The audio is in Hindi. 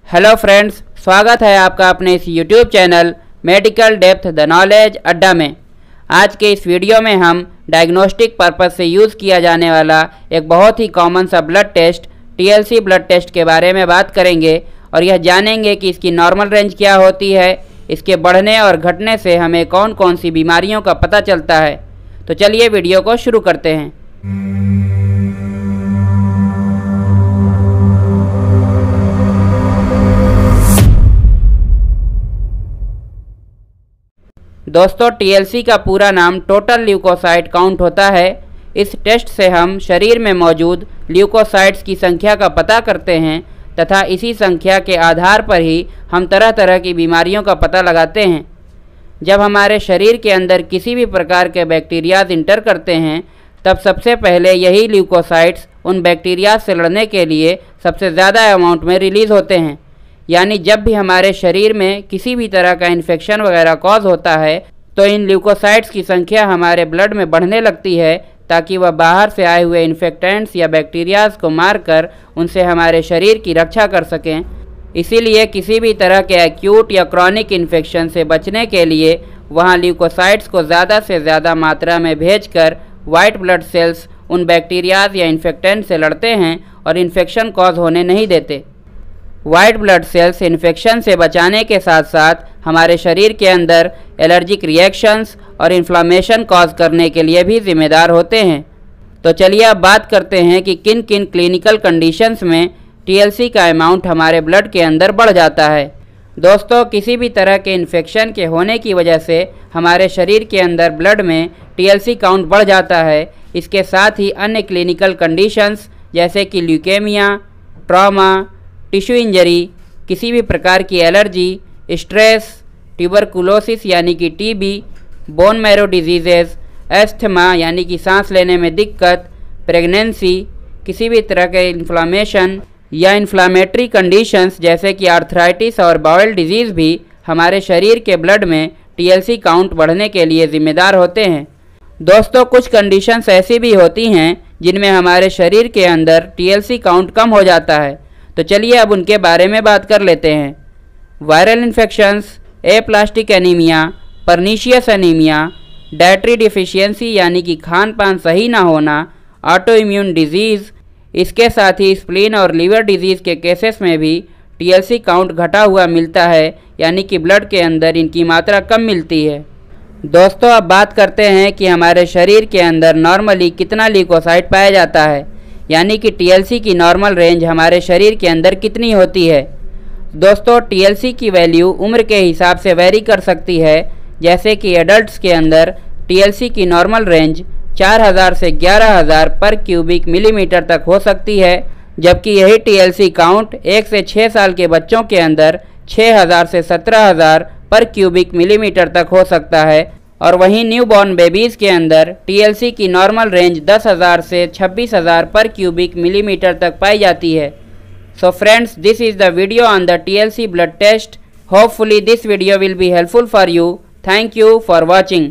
हेलो फ्रेंड्स, स्वागत है आपका अपने इस YouTube channel medical depth the knowledge अड्डा में। आज के इस वीडियो में हम डायग्नोस्टिक पर्पस से यूज़ किया जाने वाला एक बहुत ही कॉमन सा blood test TLC blood test के बारे में बात करेंगे और यह जानेंगे कि इसकी नॉर्मल रेंज क्या होती है, इसके बढ़ने और घटने से हमें कौन कौन सी बीमारियों का पता चलता है। तो चलिए वीडियो को शुरू करते हैं। दोस्तों, टीएलसी का पूरा नाम टोटल ल्यूकोसाइट काउंट होता है। इस टेस्ट से हम शरीर में मौजूद ल्यूकोसाइट्स की संख्या का पता करते हैं तथा इसी संख्या के आधार पर ही हम तरह तरह की बीमारियों का पता लगाते हैं। जब हमारे शरीर के अंदर किसी भी प्रकार के बैक्टीरियाज इंटर करते हैं तब सबसे पहले यही ल्यूकोसाइट्स उन बैक्टीरिया से लड़ने के लिए सबसे ज़्यादा अमाउंट में रिलीज़ होते हैं। यानी जब भी हमारे शरीर में किसी भी तरह का इन्फेक्शन वगैरह कॉज होता है तो इन ल्यूकोसाइट्स की संख्या हमारे ब्लड में बढ़ने लगती है ताकि वह बाहर से आए हुए इन्फेक्टेंट्स या बैक्टीरियाज को मारकर उनसे हमारे शरीर की रक्षा कर सकें। इसीलिए किसी भी तरह के एक्यूट या क्रॉनिक इन्फेक्शन से बचने के लिए वहाँ ल्यूकोसाइट्स को ज़्यादा से ज़्यादा मात्रा में भेजकर वाइट ब्लड सेल्स उन बैक्टीरियाज या इन्फेक्टेंट से लड़ते हैं और इन्फेक्शन कॉज होने नहीं देते। वाइट ब्लड सेल्स इन्फेक्शन से बचाने के साथ साथ हमारे शरीर के अंदर एलर्जिक रिएक्शंस और इन्फ्लामेशन कॉज करने के लिए भी जिम्मेदार होते हैं। तो चलिए अब बात करते हैं कि किन किन क्लिनिकल कंडीशंस में टीएलसी का अमाउंट हमारे ब्लड के अंदर बढ़ जाता है। दोस्तों, किसी भी तरह के इन्फेक्शन के होने की वजह से हमारे शरीर के अंदर ब्लड में टीएलसी काउंट बढ़ जाता है। इसके साथ ही अन्य क्लिनिकल कंडीशंस जैसे कि ल्यूकेमिया, ट्रॉमा, टिश्यू इंजरी, किसी भी प्रकार की एलर्जी, स्ट्रेस, ट्यूबरकुलोसिस यानी कि TB, bone marrow diseases, asthma यानी कि सांस लेने में दिक्कत, प्रेगनेंसी, किसी भी तरह के इन्फ्लामेशन या इन्फ्लामेटरी कंडीशंस जैसे कि आर्थराइटिस और बाउल डिजीज़ भी हमारे शरीर के ब्लड में टीएलसी काउंट बढ़ने के लिए ज़िम्मेदार होते हैं। दोस्तों, कुछ कंडीशंस ऐसी भी होती हैं जिनमें हमारे शरीर के अंदर टीएलसी काउंट कम हो जाता है। तो चलिए अब उनके बारे में बात कर लेते हैं। Viral infections, aplastic anaemia, pernicious anaemia, dietary deficiency यानी कि खान पान सही ना होना, ऑटो इम्यून डिजीज़, इसके साथ ही स्प्लीन और लीवर डिजीज़ के केसेस में भी टीएलसी काउंट घटा हुआ मिलता है, यानी कि ब्लड के अंदर इनकी मात्रा कम मिलती है। दोस्तों, अब बात करते हैं कि हमारे शरीर के अंदर नॉर्मली कितना ल्यूकोसाइट पाया जाता है, यानी कि टीएलसी की नॉर्मल रेंज हमारे शरीर के अंदर कितनी होती है। दोस्तों, टीएलसी की वैल्यू उम्र के हिसाब से वेरी कर सकती है। जैसे कि एडल्ट्स के अंदर टीएलसी की नॉर्मल रेंज 4000 से 11000 पर क्यूबिक मिलीमीटर तक हो सकती है, जबकि यही टीएलसी काउंट 1 से 6 साल के बच्चों के अंदर 6000 से 17000 पर क्यूबिक मिलीमीटर तक हो सकता है। और वहीं न्यूबॉर्न बेबीज़ के अंदर टीएलसी की नॉर्मल रेंज 10,000 से 26,000 पर क्यूबिक मिलीमीटर तक पाई जाती है। So friends, this is the video on the TLC blood test. Hopefully this video will be helpful for you. Thank you for watching.